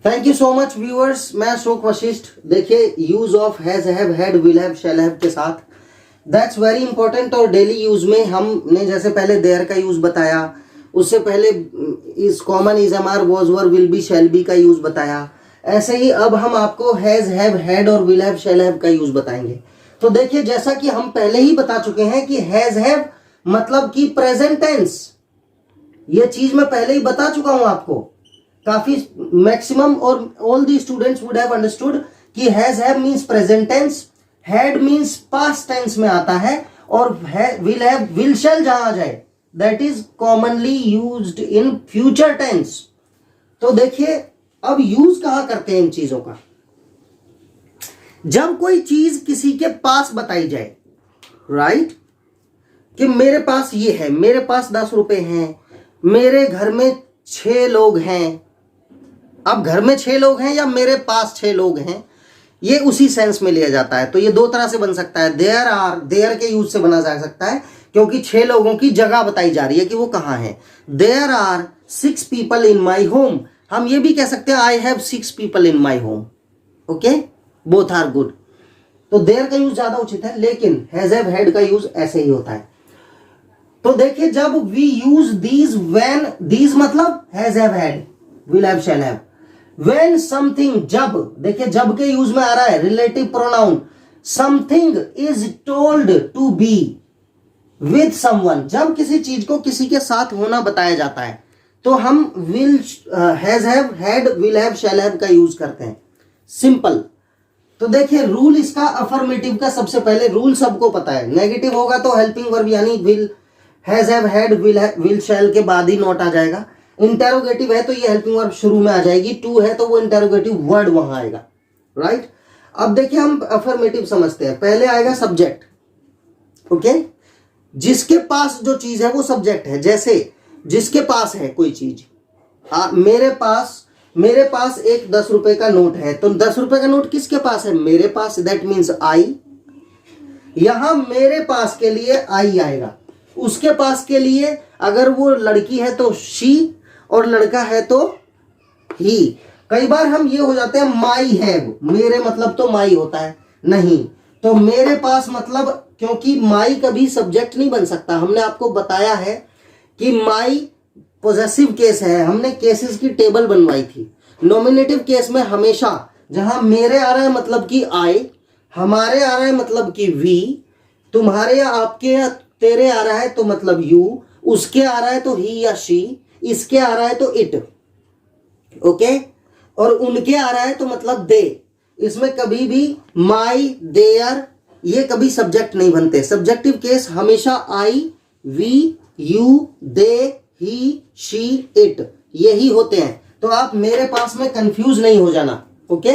Thank you so much viewers, मैं अशोक वशिष्ठ। देखिए, use of has, have, had, will have, shall have के साथ that's very important. और daily use में हमने जैसे पहले देयर का यूज बताया, उससे पहले इस common is, am are, was, were, will be, shall be का यूज बताया। ऐसे ही अब हम आपको हैज, हैव, हैड और विल हैव, शैल हैव का यूज बताएंगे। तो देखिए, जैसा कि हम पहले ही बता चुके हैं कि हैज हैव मतलब कि प्रेजेंट टेंस, ये चीज मैं पहले ही बता चुका हूं आपको। काफी मैक्सिमम और all the students would have understood कि has have means present tense, had means past tense में आता है, और विल हैव, विल शैल जहां आ जाए that is commonly used in future tense. तो देखिए, अब यूज कहां करते हैं इन चीजों का? जब कोई चीज किसी के पास बताई जाए, राइट, कि मेरे पास ये है, मेरे पास 10 रुपए हैं, मेरे घर में 6 लोग हैं। अब घर में 6 लोग हैं या मेरे पास 6 लोग हैं, ये उसी सेंस में लिया जाता है। तो ये दो तरह से बन सकता है। देयर आर, देयर के यूज से बना जा सकता है क्योंकि 6 लोगों की जगह बताई जा रही है कि वो कहां है। There are 6 people in my home. हम ये भी कह सकते हैं I have 6 people in my home. Okay, both are good. तो देयर का यूज ज्यादा उचित है, लेकिन हैज हैव हैड का यूज ऐसे ही होता है। तो देखिए, जब we use these, when, these मतलब has have had, will have, shall have. When something, जब, देखिए जब के यूज में आ रहा है relative pronoun. Something is told to be with someone, जब किसी चीज को किसी के साथ होना बताया जाता है तो हम will, has have, had, will have, shall have का यूज करते हैं। सिंपल। तो देखिए, रूल इसका अफर्मेटिव का सबसे पहले रूल सबको पता है। नेगेटिव होगा तो हेल्पिंग वर्ब यानी will, has have, had, will, shall के बाद ही नॉट आ जाएगा। इंटेरोगेटिव है तो ये हेल्पिंग वर्ब शुरू में आ जाएगी। टू है तो वो इंटेरोगेटिव वर्ड वहां आएगा, राइट। अब देखिए, हम अफर्मेटिव समझते हैं। पहले आएगा सब्जेक्ट। ओके, जिसके पास जो चीज है वो सब्जेक्ट है। जैसे जिसके पास है कोई चीज, मेरे पास एक 10 रुपए का नोट है, तो 10 रुपए का नोट किसके पास है? मेरे पास। That means I. यहां मेरे पास के लिए आई आएगा, उसके पास के लिए अगर वो लड़की है तो शी, और लड़का है तो ही। कई बार हम ये हो जाते हैं माई हैव, मेरे मतलब तो माई होता है, नहीं। तो मेरे पास मतलब, क्योंकि माई कभी सब्जेक्ट नहीं बन सकता। हमने आपको बताया है कि माई पोजेसिव केस है, हमने केसेस की टेबल बनवाई थी। नॉमिनेटिव केस में हमेशा जहां मेरे आ रहा है मतलब कि आई, हमारे आ रहा है मतलब कि वी, तुम्हारे या आपके या तेरे आ रहा है तो मतलब यू, उसके आ रहा है तो ही या शी, इसके आ रहा है तो इट। ओके, और उनके आ रहा है तो मतलब दे। इसमें कभी भी माई, देयर, ये कभी सब्जेक्ट नहीं बनते। सब्जेक्टिव केस हमेशा I, we, you, they, he, she, it, यही होते हैं। तो आप मेरे पास में कंफ्यूज नहीं हो जाना। ओके,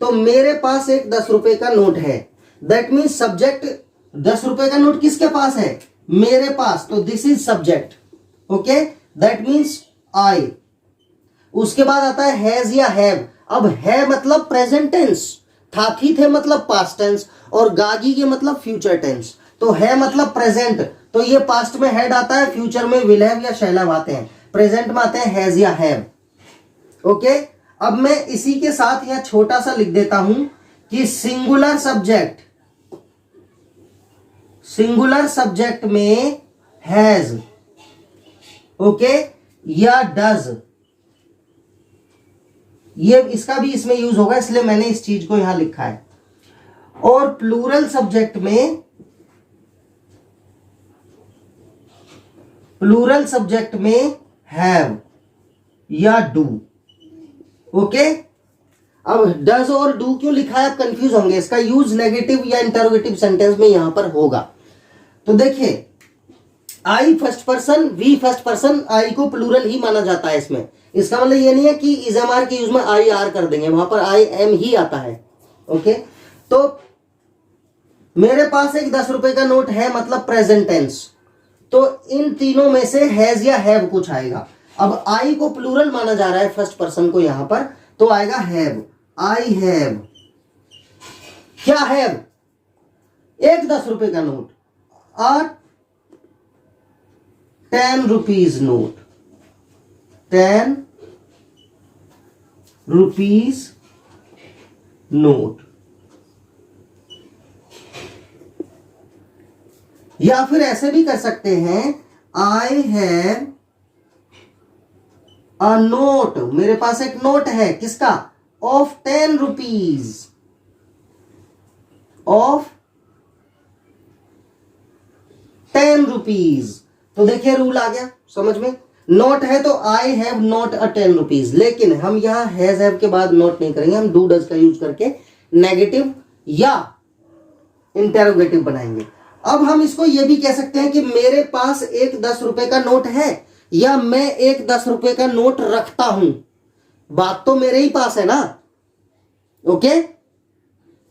तो मेरे पास एक 10 रुपए का नोट है, दैट मीन्स सब्जेक्ट, 10 रुपए का नोट किसके पास है? मेरे पास। तो this is subject. Okay, that means I. उसके बाद आता है हैज या हैव। अब है मतलब प्रेजेंट टेंस, थाथी थे मतलब पास्ट टेंस, और गागी के मतलब फ्यूचर टेंस। तो है मतलब प्रेजेंट, तो ये पास्ट में हैड आता है, फ्यूचर में विल हैव या शैल हैव आते हैं, प्रेजेंट में आते हैं हैज या हैव। ओके, अब मैं इसी के साथ यह छोटा सा लिख देता हूं कि सिंगुलर सब्जेक्ट में हैज, ओके, या डज, ये इसका भी इसमें यूज होगा, इसलिए मैंने इस चीज को यहां लिखा है। और प्लूरल सब्जेक्ट में हैव या डू। ओके, अब डज और डू क्यों लिखा है आप कंफ्यूज होंगे। इसका यूज नेगेटिव या इंटरोगेटिव सेंटेंस में यहां पर होगा। तो देखिए, I first person, we first person, I को प्लूरल ही माना जाता है इसमें। इसका मतलब ये नहीं है कि इज एम आर के यूज में आई आर कर देंगे, वहां पर आई एम ही आता है। ओके, तो मेरे पास एक 10 रुपए का नोट है मतलब प्रेजेंट टेंस, तो इन तीनों में से हैज या हैव कुछ आएगा। अब आई को प्लूरल माना जा रहा है फर्स्ट पर्सन को यहां पर, तो आएगा हैव। आई हैव, क्या हैव? एक 10 रुपए का नोट, आ 10 रुपीज नोट, 10 रुपीज नोट। या फिर ऐसे भी कर सकते हैं, आई हैव अ नोट, मेरे पास एक नोट है, किसका? Of 10 rupees, of 10 rupees. तो देखिए रूल आ गया समझ में। नोट है तो I have not a 10 rupees, लेकिन हम यहां हैज हैव के बाद नोट नहीं करेंगे, हम डू डज का यूज करके नेगेटिव या इंटेरोगेटिव बनाएंगे। अब हम इसको ये भी कह सकते हैं कि मेरे पास एक 10 रुपए का नोट है, या मैं एक 10 रुपए का नोट रखता हूं। बात तो मेरे ही पास है ना, ओके,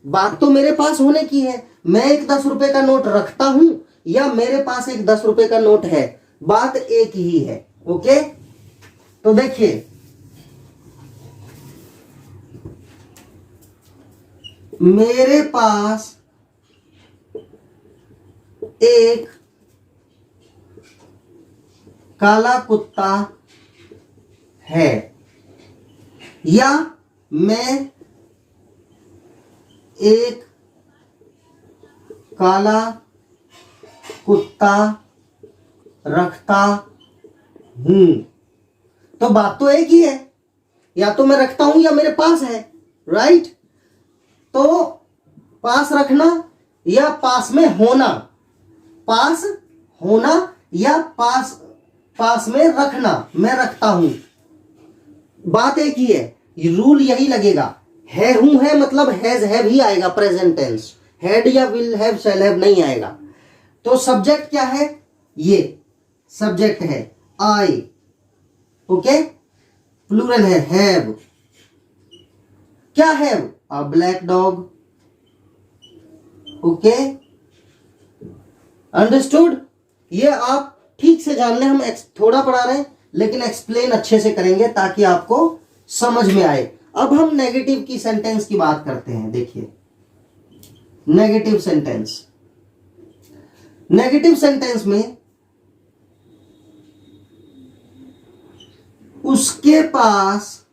बात तो मेरे पास होने की है। मैं एक 10 रुपए का नोट रखता हूं या मेरे पास एक 10 रुपए का नोट है, बात एक ही है। ओके, तो देखिए मेरे पास एक काला कुत्ता है, या मैं एक काला कुत्ता रखता हूं। तो बात तो एक ही है, या तो मैं रखता हूं या मेरे पास है, राइट। तो पास रखना या पास में होना, पास होना या पास में रखना, मैं रखता हूं, बात एक ही है। रूल यही लगेगा। है हूं है मतलब हैज हैव ही आएगा, प्रेजेंट टेंस। हैड या विल हैव शैल हैव नहीं आएगा। तो सब्जेक्ट क्या है? ये सब्जेक्ट है आई, ओके। प्लूरल है हैव। क्या have? A black dog, okay, understood. ये आप ठीक से जान लें, हम थोड़ा पढ़ा रहे हैं लेकिन एक्सप्लेन अच्छे से करेंगे ताकि आपको समझ में आए। अब हम नेगेटिव की सेंटेंस की बात करते हैं। देखिए नेगेटिव सेंटेंस, नेगेटिव सेंटेंस में उसके पास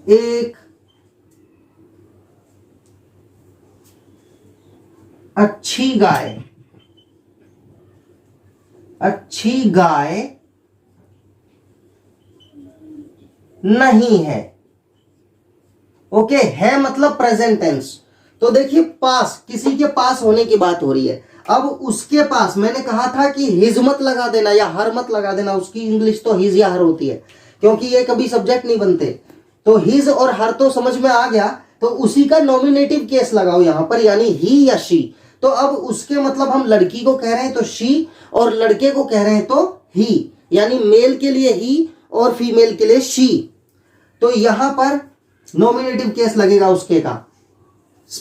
एक अच्छी गाय, अच्छी गाय नहीं है, ओके। है मतलब प्रेजेंट टेंस। तो देखिए पास, किसी के पास होने की बात हो रही है। अब उसके पास, मैंने कहा था कि हिज मत लगा देना या हर मत लगा देना, उसकी इंग्लिश तो हिज या हर होती है क्योंकि ये कभी सब्जेक्ट नहीं बनते। तो हिज और हर तो समझ में आ गया, तो उसी का नॉमिनेटिव केस लगाओ यहां पर, यानी ही या शी। तो अब उसके मतलब हम लड़की को कह रहे हैं तो शी, और लड़के को कह रहे हैं तो ही, यानी मेल के लिए ही और फीमेल के लिए शी। तो यहां पर नॉमिनेटिव केस लगेगा उसके का।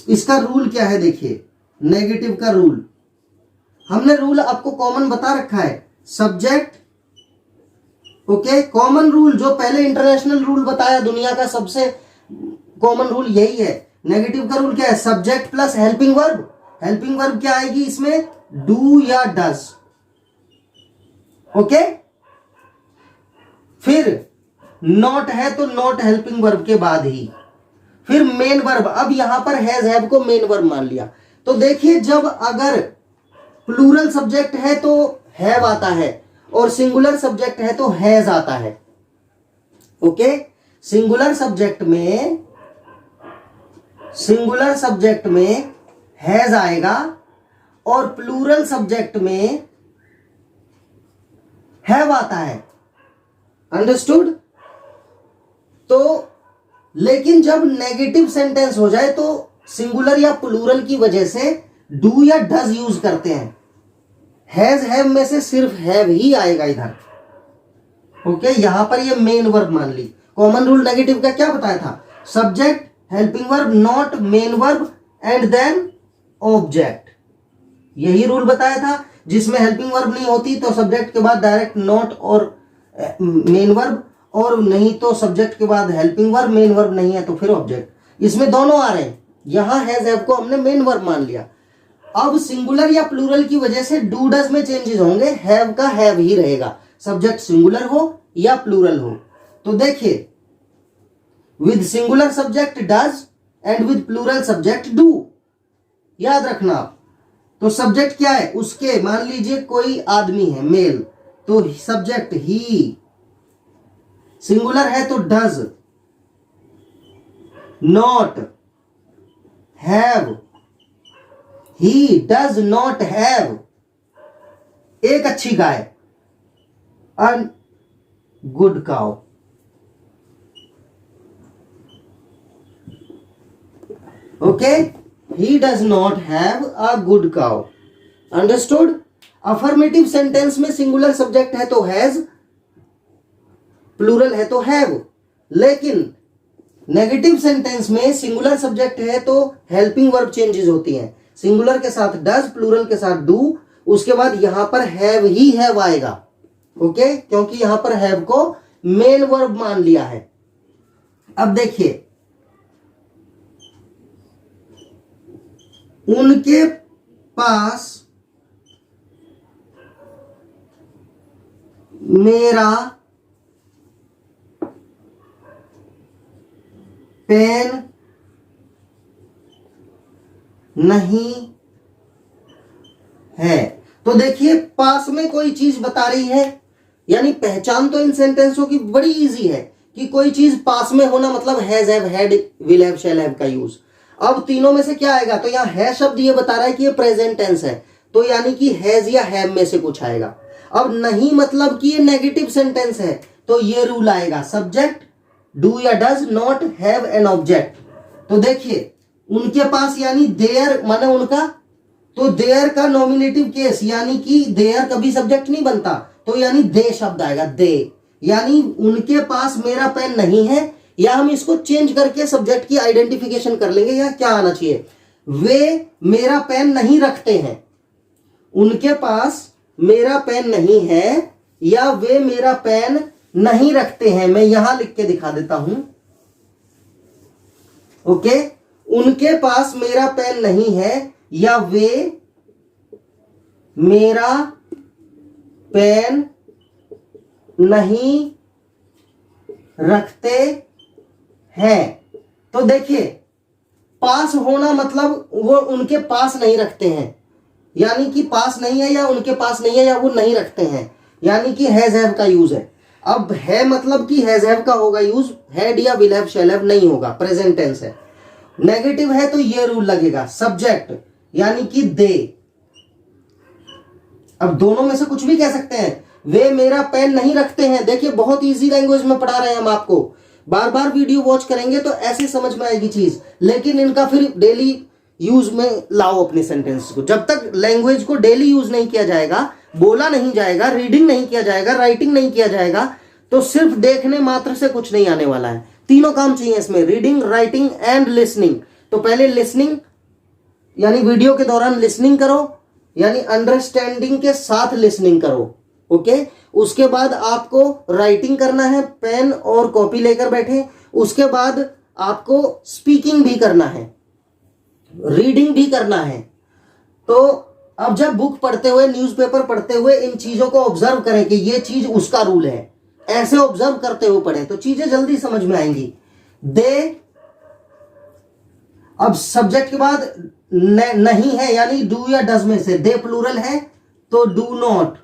इसका रूल क्या है? देखिए नेगेटिव का रूल, हमने रूल आपको कॉमन बता रखा है, सब्जेक्ट, ओके। कॉमन रूल जो पहले इंटरनेशनल रूल बताया, दुनिया का सबसे कॉमन रूल यही है। नेगेटिव का रूल क्या है? Subject plus helping verb. Helping verb क्या आएगी इसमें? डू या डज, ओके। फिर नॉट है तो नॉट हेल्पिंग वर्ब के बाद ही, फिर मेन वर्ब। अब यहां पर हैज हैव को मेन वर्ब मान लिया। तो देखिए जब अगर प्लूरल सब्जेक्ट है तो हैव आता है, और सिंगुलर सब्जेक्ट है तो हैज आता है, ओके। सिंगुलर सब्जेक्ट में हैज आएगा और प्लूरल सब्जेक्ट में हैव आता है, अंडरस्टूड। तो लेकिन जब नेगेटिव सेंटेंस हो जाए तो सिंगुलर या प्लूरल की वजह से डू या डज यूज करते हैं। हैज हैव में से सिर्फ हैव ही आएगा इधर, ओके। यहां पर ये मेन वर्ब मान ली। कॉमन रूल नेगेटिव का क्या बताया था? Subject, helping verb, not, main verb and then object. यही रूल बताया था। जिसमें हेल्पिंग वर्ब नहीं होती तो सब्जेक्ट के बाद डायरेक्ट नॉट और मेन वर्ब, और नहीं तो सब्जेक्ट के बाद हेल्पिंग वर्ब, मेन वर्ब नहीं है तो फिर ऑब्जेक्ट। इसमें दोनों आ रहे हैं। यहां हैज हैव को हमने मेन वर्ब मान लिया। अब सिंगुलर या प्लूरल की वजह से डू डज में चेंजेस होंगे, हैव का हैव ही रहेगा। सब्जेक्ट सिंगुलर हो या प्लूरल हो। तो देखिए, with singular subject does and with plural subject do, याद रखना आप। तो सब्जेक्ट क्या है उसके, मान लीजिए कोई आदमी है मेल, तो सब्जेक्ट ही, सिंगुलर है तो does not have, he does not have एक अच्छी गाय, a good cow. Okay, he does not have a good cow. Understood. Affirmative sentence में सिंगुलर सब्जेक्ट है तो हैज, प्लूरल है तो हैव, लेकिन नेगेटिव सेंटेंस में सिंगुलर सब्जेक्ट है तो हेल्पिंग वर्ब चेंजेस होती हैं। सिंगुलर के साथ डज, प्लूरल के साथ डू, उसके बाद यहां पर हैव ही हैव आएगा। ओके, क्योंकि यहां पर हैव को मेन वर्ब मान लिया है। अब देखिए, उनके पास मेरा पेन नहीं है। तो देखिए, पास में कोई चीज बता रही है, यानी पहचान तो इन सेंटेंसों की बड़ी इजी है कि कोई चीज पास में होना मतलब has, have, had, will have, shall have का यूज। अब तीनों में से क्या आएगा, तो यहां है शब्द ये बता रहा है कि ये प्रेजेंट टेंस है, तो यानी कि हैज या हैव में से कुछ आएगा। अब नहीं मतलब कि ये नेगेटिव सेंटेंस है, तो ये रूल आएगा, सब्जेक्ट डू या does not have an object. तो देखिए, उनके पास यानी देयर माने उनका, तो देयर का नॉमिनेटिव केस यानी कि देयर कभी सब्जेक्ट नहीं बनता, तो यानी दे शब्द आएगा, दे, यानी उनके पास मेरा पेन नहीं है। या हम इसको चेंज करके सब्जेक्ट की आइडेंटिफिकेशन कर लेंगे, या क्या आना चाहिए, वे मेरा पेन नहीं रखते हैं। उनके पास मेरा पेन नहीं है या वे मेरा पेन नहीं रखते हैं। मैं यहां लिख के दिखा देता हूं। ओके, उनके पास मेरा पेन नहीं है या वे मेरा पेन नहीं रखते हैं। तो देखिए, पास होना मतलब वो उनके पास नहीं रखते हैं, यानी कि पास नहीं है या उनके पास नहीं है या वो नहीं रखते हैं, यानी कि हैज हैव का यूज है। अब है मतलब कि हैज हैव का होगा यूज, हैड या विल हैव, शैल हैव नहीं होगा, प्रेजेंट टेंस है। नेगेटिव है तो ये रूल लगेगा, सब्जेक्ट यानी कि दे। अब दोनों में से कुछ भी कह सकते हैं, वे मेरा पेन नहीं रखते हैं। देखिए, बहुत इजी लैंग्वेज में पढ़ा रहे हैं हम आपको, बार बार वीडियो वॉच करेंगे तो ऐसे समझ में आएगी चीज, लेकिन इनका फिर डेली यूज में लाओ अपने सेंटेंस को। जब तक लैंग्वेज को डेली यूज नहीं किया जाएगा, बोला नहीं जाएगा, रीडिंग नहीं किया जाएगा, राइटिंग नहीं किया जाएगा, तो सिर्फ देखने मात्र से कुछ नहीं आने वाला है। तीनों काम चाहिए इसमें, रीडिंग, राइटिंग एंड लिसनिंग। तो पहले लिसनिंग यानी वीडियो के दौरान लिसनिंग करो, यानी अंडरस्टैंडिंग के साथ लिसनिंग करो। ओके, उसके बाद आपको राइटिंग करना है, पेन और कॉपी लेकर बैठे। उसके बाद आपको स्पीकिंग भी करना है, रीडिंग भी करना है। तो अब जब बुक पढ़ते हुए, न्यूज़पेपर पढ़ते हुए इन चीजों को ऑब्जर्व करें कि ये चीज उसका रूल है, ऐसे ऑब्जर्व करते हुए पढ़े तो चीजें जल्दी समझ में आएंगी। दे, अब सब्जेक्ट के बाद नहीं है यानी डू या डज में से, दे प्लूरल है तो डू नॉट,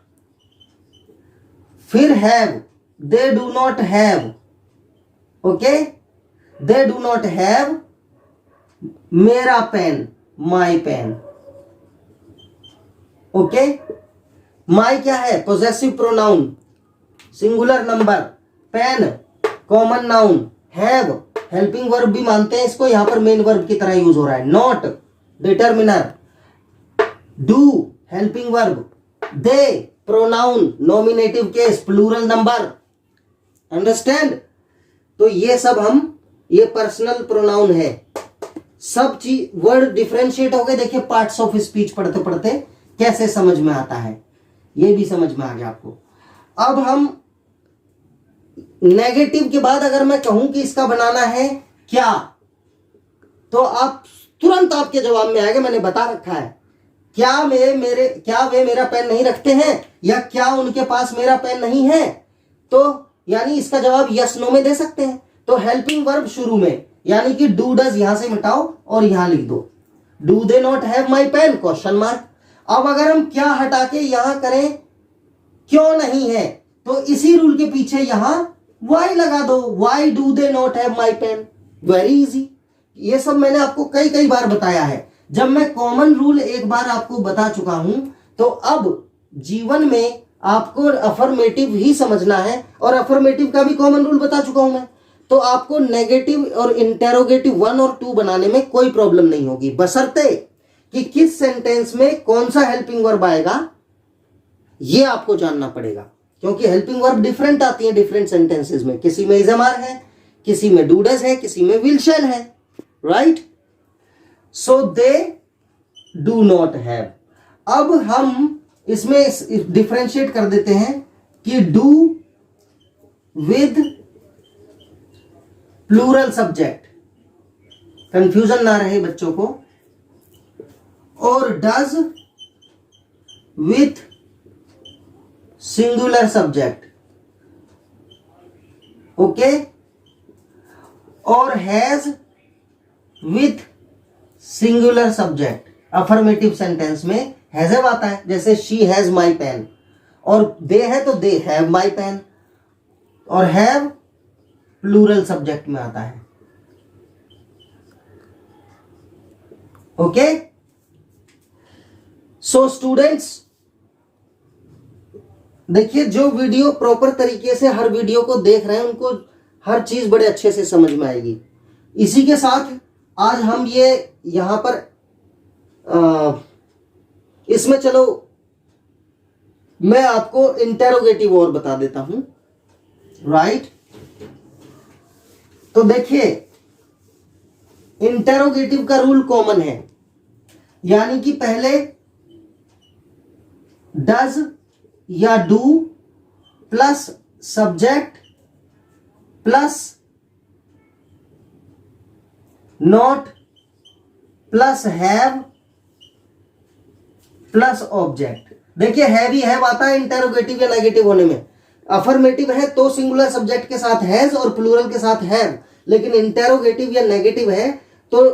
फिर have, they do not have. Okay, they do not have मेरा pen, my pen. Okay, my क्या है, possessive pronoun, singular number, pen common noun, have helping verb भी मानते हैं इसको, यहां पर मेन वर्ब की तरह यूज हो रहा है। Not determiner, do helping verb, they pronoun nominative case plural number. Understand. तो ये सब ये पर्सनल प्रोनाउन है। सब चीज वर्ड डिफरेंशिएट हो गए। देखिए, पार्ट्स ऑफ स्पीच पढ़ते पढ़ते कैसे समझ में आता है, ये भी समझ में आ गया आपको। अब हम नेगेटिव के बाद अगर मैं कहूं कि इसका बनाना है क्या, तो आप तुरंत आपके जवाब में आएगा, मैंने बता रखा है। क्या वे मेरा पेन नहीं रखते हैं, या क्या उनके पास मेरा पेन नहीं है? तो यानी इसका जवाब यस नो में दे सकते हैं। तो हेल्पिंग वर्ब शुरू में, यानी कि डू डज यहां से मिटाओ और यहां लिख दो do they not have my pen question mark. अब अगर हम क्या हटा के यहां करें क्यों नहीं है, तो इसी रूल के पीछे यहां वाई लगा दो, why do they not have my pen. Very easy. ये सब मैंने आपको कई कई बार बताया है। जब मैं कॉमन रूल एक बार आपको बता चुका हूं, तो अब जीवन में आपको अफर्मेटिव ही समझना है, और अफर्मेटिव का भी कॉमन रूल बता चुका हूं मैं। तो आपको नेगेटिव और इंटेरोगेटिव 1 और 2 बनाने में कोई प्रॉब्लम नहीं होगी, बशर्ते कि किस सेंटेंस में कौन सा हेल्पिंग वर्ब आएगा ये आपको जानना पड़ेगा, क्योंकि हेल्पिंग वर्ब डिफरेंट आती है डिफरेंट सेंटेंसेस में। किसी में इजमार है, किसी में डू डज है, किसी में विल शैल है, right. So they do not have. अब हम इसमें डिफरेंशिएट कर देते हैं कि do with plural subject, confusion ना रहे बच्चों को, और does with singular subject, okay, और has with singular subject. Affirmative sentence में हैज़ आता है, जैसे शी हैज माई पेन, और दे है तो दे हैव माई पेन, और हैव प्लूरल सब्जेक्ट में आता है, ओके। सो स्टूडेंट्स देखिए, जो वीडियो प्रॉपर तरीके से हर वीडियो को देख रहे हैं उनको हर चीज बड़े अच्छे से समझ में आएगी। इसी के साथ आज हम ये यहां पर इसमें चलो मैं आपको इंटेरोगेटिव और बता देता हूं, राइट। तो देखिए, इंटेरोगेटिव का रूल कॉमन है, यानी कि पहले डज या do plus subject plus not plus have plus object. देखिए, हैव ही हैव आता है इंटेरोगेटिव या नेगेटिव होने में। अफर्मेटिव है तो सिंगुलर सब्जेक्ट के साथ हैज और प्लूरल के साथ हैव, लेकिन इंटेरोगेटिव या नेगेटिव है तो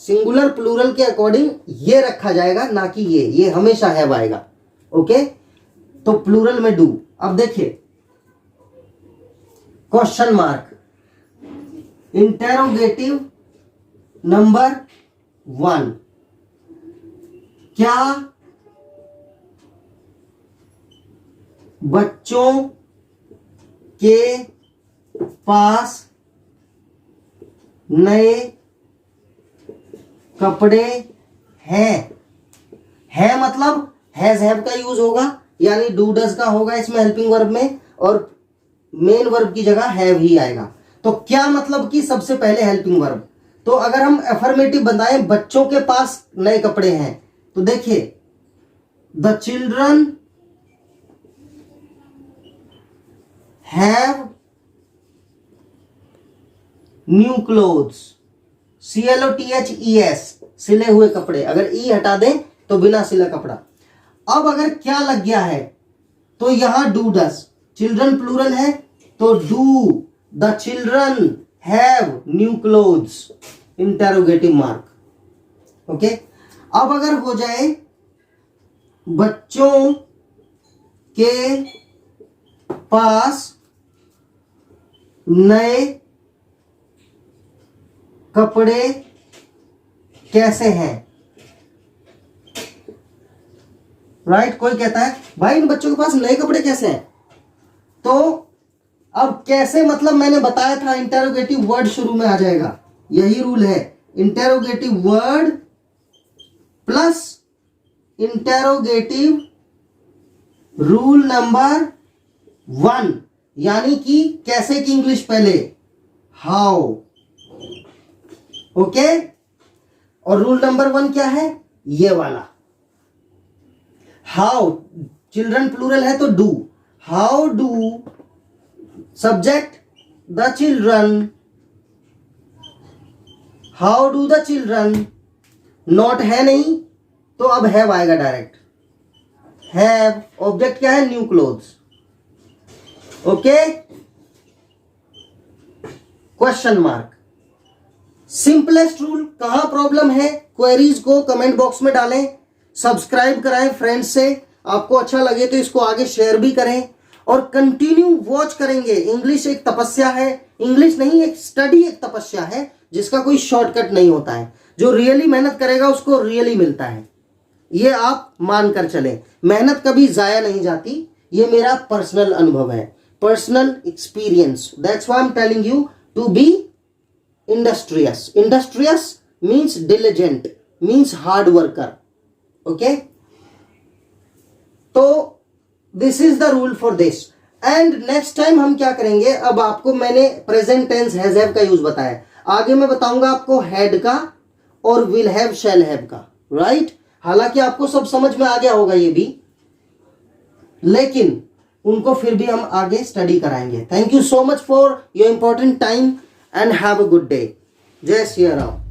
सिंगुलर प्लूरल के अकॉर्डिंग ये रखा जाएगा, ना कि ये हमेशा हैव आएगा, ओके। तो प्लूरल में डू। अब देखिए, क्वेश्चन मार्क, इंटेरोगेटिव नंबर 1, क्या बच्चों के पास नए कपड़े हैं? है मतलब हैज हैव का यूज होगा, यानी डू डज का होगा इसमें हेल्पिंग वर्ब में, और मेन वर्ब की जगह हैव ही आएगा। तो क्या मतलब कि सबसे पहले हेल्पिंग वर्ब। तो अगर हम अफर्मेटिव बताएं बच्चों के पास नए कपड़े हैं, तो देखिए the children have new clothes, CLOTHES, सिले हुए कपड़े। अगर ई हटा दें तो बिना सिला कपड़ा। अब अगर क्या लग गया है तो यहां डू डज, चिल्ड्रन प्लूरल है तो do the children have new clothes, interrogative mark, okay. अब अगर हो जाए बच्चों के पास नए कपड़े कैसे हैं, राइट। कोई कहता है भाई इन बच्चों के पास नए कपड़े कैसे हैं, तो अब कैसे मतलब मैंने बताया था इंटेरोगेटिव वर्ड शुरू में आ जाएगा, यही रूल है। Interrogative word plus interrogative rule number 1, यानी कि कैसे की इंग्लिश पहले हाउ, ओके। और रूल नंबर 1 क्या है, ये वाला हाउ, चिल्ड्रन प्लूरल है तो do, how do subject the children, how do the children, not है नहीं तो अब हैव आएगा डायरेक्ट। हैव ऑब्जेक्ट क्या है, new clothes. Okay, question mark. Simplest rule. कहां प्रॉब्लम है, क्वेरीज को कमेंट बॉक्स में डालें, सब्सक्राइब कराएं फ्रेंड्स से, आपको अच्छा लगे तो इसको आगे शेयर भी करें और कंटिन्यू वॉच करेंगे। इंग्लिश एक तपस्या है, इंग्लिश नहीं एक स्टडी एक तपस्या है जिसका कोई शॉर्टकट नहीं होता है। जो रियली मेहनत करेगा उसको रियली मिलता है, ये आप मानकर चलें। मेहनत कभी जाया नहीं जाती, ये मेरा पर्सनल अनुभव है, personal experience. That's why I am telling you to be industrious. Industrious means diligent, means hard worker. Okay, तो this is the rule for this. And next time हम क्या करेंगे, अब आपको मैंने प्रेजेंट टेंस हैज हैव का use बताया, आगे मैं बताऊंगा आपको हैड का और विल हैव शैल हैव का, राइट। हालांकि आपको सब समझ में आ गया होगा ये भी, लेकिन उनको फिर भी हम आगे स्टडी कराएंगे। Thank you so much for your important time and have a good day. जय श्री राम।